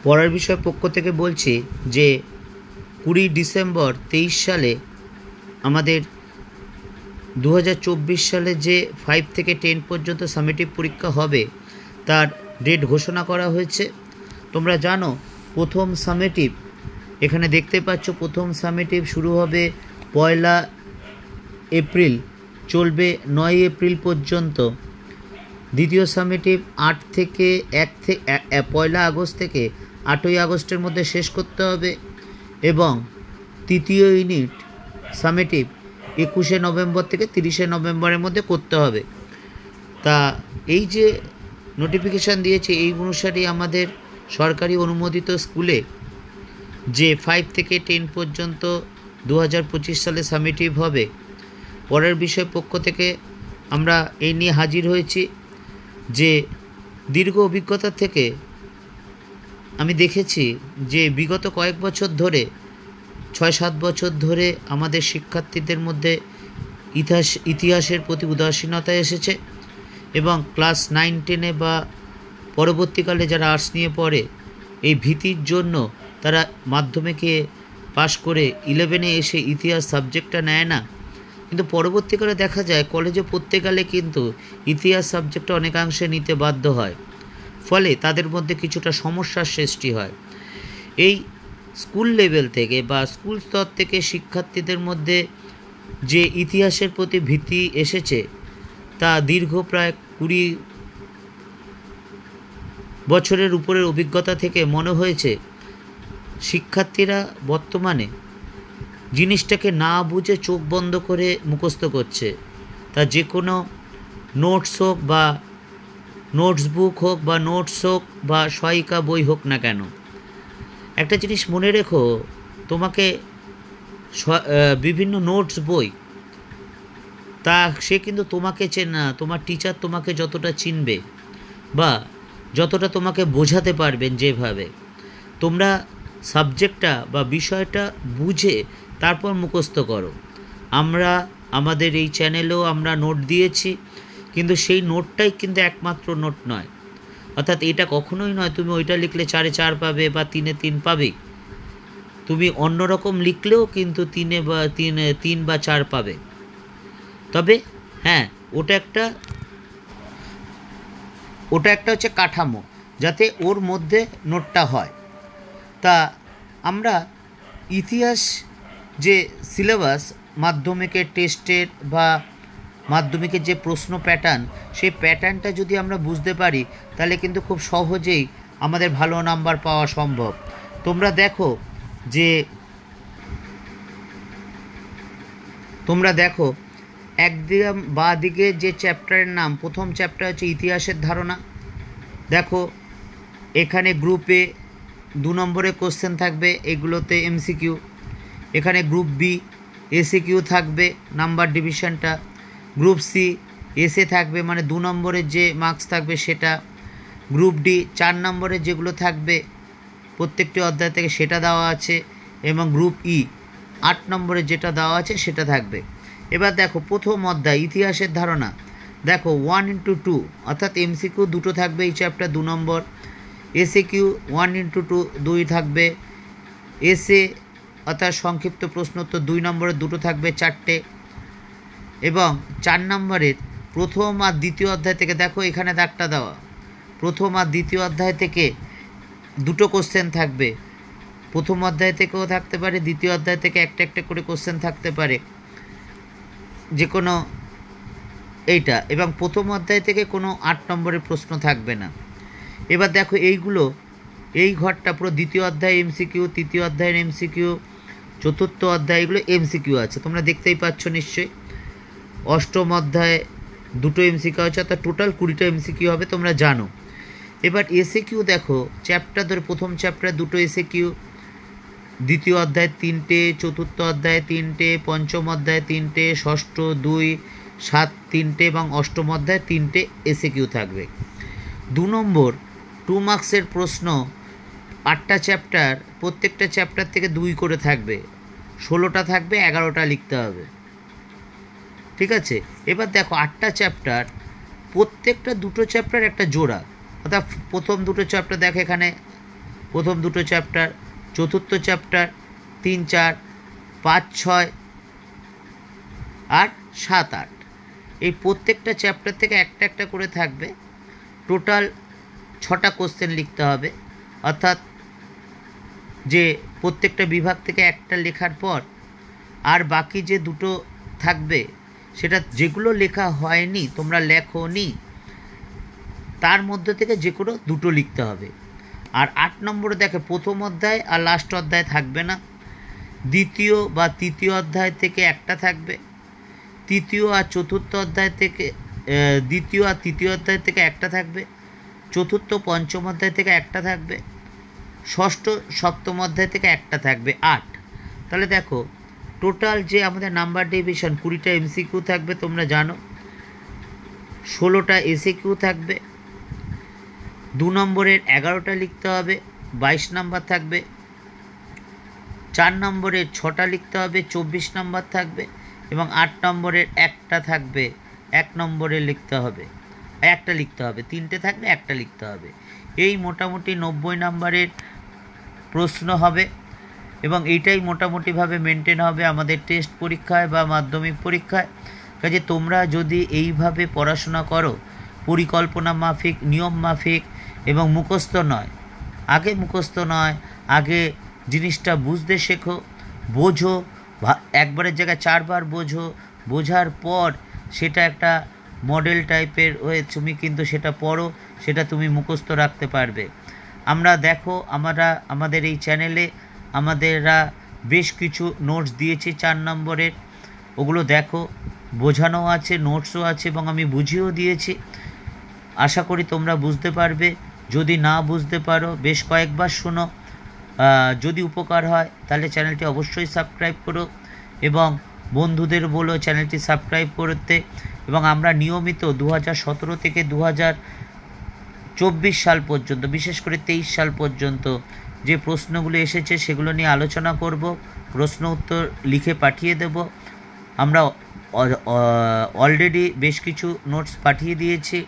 পড়ার বিষয় পক্ষ থেকে বলছি যে 20 ডিসেম্বর 23 সালে আমাদের 2024 সালে যে 5 থেকে 10 পর্যন্ত সামেটিভ পরীক্ষা হবে তার ডেট ঘোষণা করা হয়েছে। তোমরা জানো প্রথম সামেটিভ এখানে দেখতে পাচ্ছ, প্রথম সামেটিভ শুরু হবে 1 এপ্রিল, চলবে 9 এপ্রিল পর্যন্ত। দ্বিতীয় সামেটিভ 1 আগস্ট থেকে 8ই আগস্টের মধ্যে শেষ করতে হবে এবং তৃতীয় ইউনিট সামেটিভ 21 নভেম্বর থেকে 30 নভেম্বরের মধ্যে করতে হবে। তা এই যে নোটিফিকেশান দিয়েছে এই অনুসারেই আমাদের সরকারি অনুমোদিত স্কুলে যে 5 থেকে 10 পর্যন্ত 2025 সালে সামেটিভ হবে। পরের বিষয় পক্ষ থেকে আমরা এই নিয়ে হাজির হয়েছি যে দীর্ঘ অভিজ্ঞতা থেকে আমি দেখেছি যে বিগত কয়েক বছর ধরে 6-7 বছর ধরে আমাদের শিক্ষার্থীদের মধ্যে ইতিহাসের প্রতি উদাসীনতা এসেছে এবং ক্লাস 9-10 বা পরবর্তীকালে যারা আর্টস নিয়ে পড়ে এই ভীতির জন্য তারা মাধ্যমিকে পাশ করে 11-এ এসে ইতিহাস সাবজেক্টটা নেয় না, কিন্তু পরবর্তীকালে দেখা যায় কলেজে পড়তে গেলে কিন্তু ইতিহাস সাবজেক্টটা অনেকাংশে নিতে বাধ্য হয়, ফলে তাদের মধ্যে কিছুটা সমস্যার সৃষ্টি হয়। এই স্কুল লেভেল থেকে বা স্কুল স্তর থেকে শিক্ষার্থীদের মধ্যে যে ইতিহাসের প্রতি ভীতি এসেছে তা দীর্ঘ প্রায় 20 বছরের উপরের অভিজ্ঞতা থেকে মনে হয়েছে শিক্ষার্থীরা বর্তমানে জিনিসটাকে না বুঝে চোখ বন্ধ করে মুখস্থ করছে। তা যে কোনো নোটস হোক বা নোটস বুক হোক বা নোটস হোক বা সহায়িকা বই হোক না কেন, একটা জিনিস মনে রেখো, তোমাকে বিভিন্ন নোটস বই তা সে কিন্তু তোমাকে চেনে না। তোমার টিচার তোমাকে যতটা চিনবে বা যতটা তোমাকে বোঝাতে পারবেন, যেভাবে তোমরা সাবজেক্টটা বা বিষয়টা বুঝে তারপর মুখস্থ করো। আমরা আমাদের এই চ্যানেলেও আমরা নোট দিয়েছি, কিন্তু সেই নোটটাই কিন্তু একমাত্র নোট নয়। অর্থাৎ এটা কখনোই নয় তুমি ওইটা লিখলে 4-এ 4 পাবে বা 3-এ 3 পাবে, তুমি অন্যরকম লিখলেও কিন্তু 3 বা 4 পাবে। তবে হ্যাঁ, ওটা একটা হচ্ছে কাঠামো, যাতে ওর মধ্যে নোটটা হয়। তা আমরা ইতিহাস যে সিলেবাস মাধ্যমিকের টেস্টের বা মাধ্যমিকের যে প্রশ্ন প্যাটার্ন, সেই প্যাটার্নটা যদি আমরা বুঝতে পারি তাহলে কিন্তু খুব সহজেই আমাদের ভালো নাম্বার পাওয়া সম্ভব। তোমরা দেখো একদিকে বাঁ দিকে যে চ্যাপ্টারের নাম, প্রথম চ্যাপ্টার হচ্ছে ইতিহাসের ধারণা। দেখো এখানে গ্রুপে 2 নম্বরে কোশ্চেন থাকবে, এগুলোতে এমসিকিউ। এখানে গ্রুপ বি এসএকিউ থাকবে, নাম্বার ডিভিশনটা। গ্রুপ সি এসএ থাকবে, মানে 2 নম্বরের যে মার্কস থাকবে সেটা। গ্রুপ ডি 4 নম্বরের যেগুলো থাকবে প্রত্যেকটি অধ্যায় থেকে সেটা দেওয়া আছে, এবং গ্রুপ ই 8 নম্বরের যেটা দেওয়া আছে সেটা থাকবে। এবার দেখো প্রথম অধ্যায় ইতিহাসের ধারণা, দেখো 1x2 অর্থাৎ এমসিকিউ 2টো থাকবে এই চ্যাপ্টার 2 নম্বর। এসএকিউ 1x2 2 থাকবে। এসএ অর্থাৎ সংক্ষিপ্ত প্রশ্নোত্তর 2 নম্বরের 2টো থাকবে 4টে। এবং 4 নম্বরের প্রথম আর দ্বিতীয় অধ্যায় থেকে, দেখো এখানে দাগটা দেওয়া, প্রথম আর দ্বিতীয় অধ্যায় থেকে 2টো কোশ্চেন থাকবে। প্রথম অধ্যায় থেকেও থাকতে পারে, দ্বিতীয় অধ্যায় থেকে একটা করে কোশ্চেন থাকতে পারে, যে কোনো এইটা। এবং প্রথম অধ্যায় থেকে কোনো 8 নম্বরের প্রশ্ন থাকবে না। এবার দেখো এই ঘরটা পুরো দ্বিতীয় অধ্যায় এমসিকিউ, তৃতীয় অধ্যায়ের এমসিকিউ, চতুর্থ অধ্যায় এগুলো এমসিকিউ আছে, তোমরা দেখতেই পাচ্ছ নিশ্চয়ই। অষ্টম অধ্যায় 2টো এমসিকিউ আছে, অর্থাৎ টোটাল 20টা এমসিকিউ হবে, তোমরা জানো। এবার এসএকিউ দেখো চ্যাপ্টার ধরে, প্রথম চ্যাপ্টার 2টো এসএকিউ, দ্বিতীয় অধ্যায় 3টে, চতুর্থ অধ্যায় 3টে, পঞ্চম অধ্যায় 3টে, ষষ্ঠ 2, 7 3টে এবং অষ্টম অধ্যায় 3টে এসএকিউ থাকবে। 2 নম্বর 2 মার্কসের প্রশ্ন 8টা চ্যাপ্টার, প্রত্যেকটা চ্যাপ্টার থেকে 2 করে থাকবে, 16টা থাকবে, 11টা লিখতে হবে, ঠিক আছে। এবার দেখো 8টা চ্যাপ্টার, প্রত্যেকটা 2টো চ্যাপ্টার একটা জোড়া, অর্থাৎ প্রথম 2টো চ্যাপ্টার দেখো এখানে প্রথম দুটো চ্যাপ্টার, চতুর্থ চ্যাপ্টার 3, 4, 5, 6 আর 7, 8, এই প্রত্যেকটা চ্যাপ্টার থেকে একটা একটা করে থাকবে। টোটাল 6টা কোশ্চেন লিখতে হবে, অর্থাৎ যে প্রত্যেকটা বিভাগ থেকে একটা লেখার পর আর বাকি যে দুটো থাকবে সেটা যেগুলো লেখা হয়নি, তোমরা লেখোনি, তার মধ্যে থেকে যে কোনো দুটো লিখতে হবে। আর 8 নম্বরে দেখে প্রথম অধ্যায় আর লাস্ট অধ্যায় থাকবে না, দ্বিতীয় বা তৃতীয় অধ্যায় থেকে একটা থাকবে, তৃতীয় আর চতুর্থ অধ্যায় থেকে দ্বিতীয় আর তৃতীয় অধ্যায় থেকে একটা থাকবে, চতুর্থ পঞ্চম অধ্যায় থেকে একটা থাকবে, ষষ্ঠ সপ্তম অধ্যায় থেকে একটা থাকবে, 8। তাহলে দেখো টোটাল যে আমাদের নাম্বার ডিভিশন 20টা এমসিকিউ থাকবে, তোমরা জানো, 16টা এসএকিউ থাকবে, 2 নম্বরের 11টা লিখতে হবে, 22 নাম্বার থাকবে, 4 নম্বরের 6টা লিখতে হবে, 24 নাম্বার থাকবে, এবং 8 নম্বরের একটা থাকবে, 1 নম্বরে লিখতে হবে, একটা লিখতে হবে, 3টে থাকবে, একটা লিখতে হবে। এই মোটামুটি 90 নাম্বারের প্রশ্ন হবে এবং এইটাই মোটামুটিভাবে মেনটেন হবে আমাদের টেস্ট পরীক্ষায় বা মাধ্যমিক পরীক্ষায়। কাজে তোমরা যদি এইভাবে পড়াশোনা করো, পরিকল্পনা মাফিক, নিয়ম মাফিক এবং মুখস্থ নয়, আগে জিনিসটা বুঝতে শেখো, বোঝো, একবারের জায়গায় 4 বার বোঝো, বোঝার পর সেটা একটা মডেল টাইপের হয়ে তুমি কিন্তু সেটা পড়ো, সেটা তুমি মুখস্থ রাখতে পারবে। আমরা দেখো আমাদের এই চ্যানেলে আমাদেররা বেশ কিছু নোটস দিয়েছি 4 নম্বরের, ওগুলো দেখো, বোঝানো আছে, নোটসও আছে এবং আমি বুঝিয়েও দিয়েছি। আশা করি তোমরা বুঝতে পারবে। যদি না বুঝতে পারো বেশ কয়েকবার শোনো, যদি উপকার হয় তাহলে চ্যানেলটি অবশ্যই সাবস্ক্রাইব করো এবং বন্ধুদের বলো চ্যানেলটি সাবস্ক্রাইব করতে। এবং আমরা নিয়মিত 2017 থেকে 2024 সাল পর্যন্ত, বিশেষ করে 23 সাল পর্যন্ত যে প্রশ্নগুলো এসেছে সেগুলো নিয়ে আলোচনা করব, প্রশ্ন উত্তর লিখে পাঠিয়ে দেব। আমরা অলরেডি বেশ কিছু নোটস পাঠিয়ে দিয়েছি,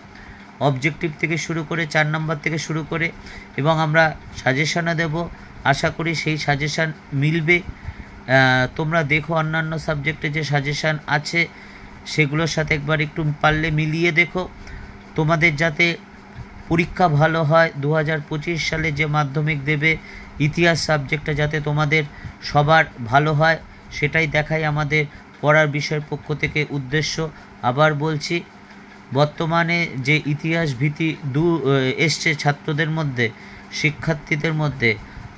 অবজেক্টিভ থেকে শুরু করে 4 নম্বর থেকে শুরু করে, এবং আমরা সাজেশনও দেব। আশা করি সেই সাজেশান মিলবে। তোমরা দেখো অন্যান্য সাবজেক্টে যে সাজেশান আছে সেগুলোর সাথে একবার একটু পারলে মিলিয়ে দেখো, তোমাদের যাতে পরীক্ষা ভালো হয়। 2025 সালে যে মাধ্যমিক দেবে, ইতিহাস সাবজেক্টটা যাতে তোমাদের সবার ভালো হয় সেটাই দেখাই আমাদের পড়ার বিষয়ের পক্ষ থেকে উদ্দেশ্য। আবার বলছি, বর্তমানে যে ইতিহাস ভীতি এসছে ছাত্রদের মধ্যে, শিক্ষার্থীদের মধ্যে,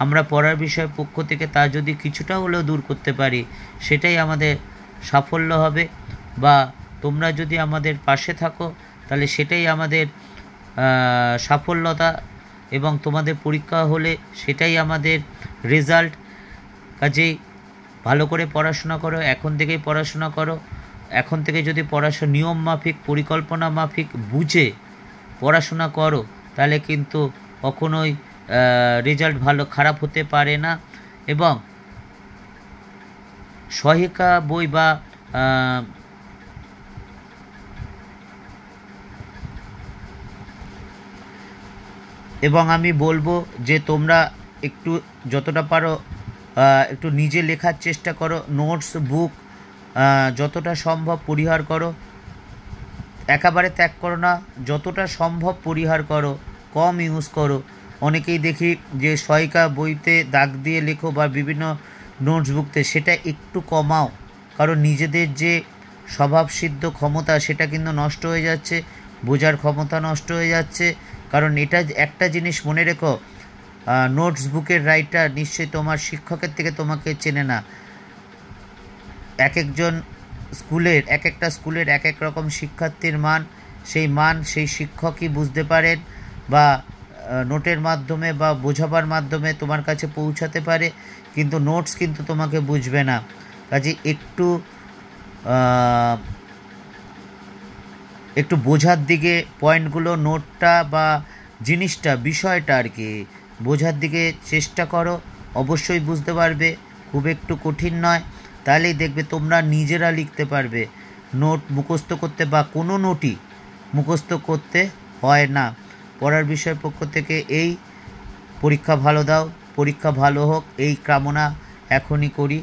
আমরা পড়ার বিষয়ের পক্ষ থেকে তা যদি কিছুটা হলেও দূর করতে পারি সেটাই আমাদের সাফল্য হবে, বা তোমরা যদি আমাদের পাশে থাকো তাহলে সেটাই আমাদের সাফল্যতা, এবং তোমাদের পরীক্ষা হলে সেটাই আমাদের রেজাল্ট। কাজেই ভালো করে পড়াশোনা করো, এখন থেকেই পড়াশোনা করো। এখন থেকে যদি পড়াশোনা নিয়ম মাফিক, পরিকল্পনা মাফিক বুঝে পড়াশোনা করো তাহলে কিন্তু কখনোই রেজাল্ট খারাপ হতে পারে না। এবং সহায়িকা বই বা এবং আমি বলবো যে তোমরা একটু যতটা পারো একটু নিজে লেখার চেষ্টা করো, নোটস বুক যতটা সম্ভব পরিহার করো, একেবারে ত্যাগ করো না, যতটা সম্ভব পরিহার করো, কম ইউজ করো। অনেকেই দেখি যে সহায়িকা বইতে দাগ দিয়ে লেখো বা বিভিন্ন নোটস বুকতে, সেটা একটু কমাও, কারণ নিজেদের যে স্বভাবসিদ্ধ ক্ষমতা সেটা কিন্তু নষ্ট হয়ে যাচ্ছে, বোঝার ক্ষমতা নষ্ট হয়ে যাচ্ছে। কারণ এটা একটা জিনিস মনে রেখো, নোটস বুকের রাইটার নিশ্চয়ই তোমার শিক্ষকের থেকে তোমাকে চেনে না। একটা স্কুলের এক এক রকম শিক্ষার্থীর মান সেই শিক্ষকই বুঝতে পারেন, বা নোটের মাধ্যমে বা বোঝাবার মাধ্যমে তোমার কাছে পৌঁছাতে পারে, কিন্তু নোটস কিন্তু তোমাকে বুঝবে না। কাজে একটু বোঝার দিকে পয়েন্টগুলো, নোটটা বা জিনিসটা, বিষয়টা আর কি বোঝার দিকে চেষ্টা করো, অবশ্যই বুঝতে পারবে। খুব একটু কঠিন নয়, তাহলেই দেখবে তোমরা নিজেরা লিখতে পারবে। নোট মুখস্থ করতে বা কোনো নোটই মুখস্থ করতে হয় না। পড়ার বিষয়ের পক্ষ থেকে এই পরীক্ষা ভালো দাও, পরীক্ষা ভালো হোক এই কামনা এখনই করি।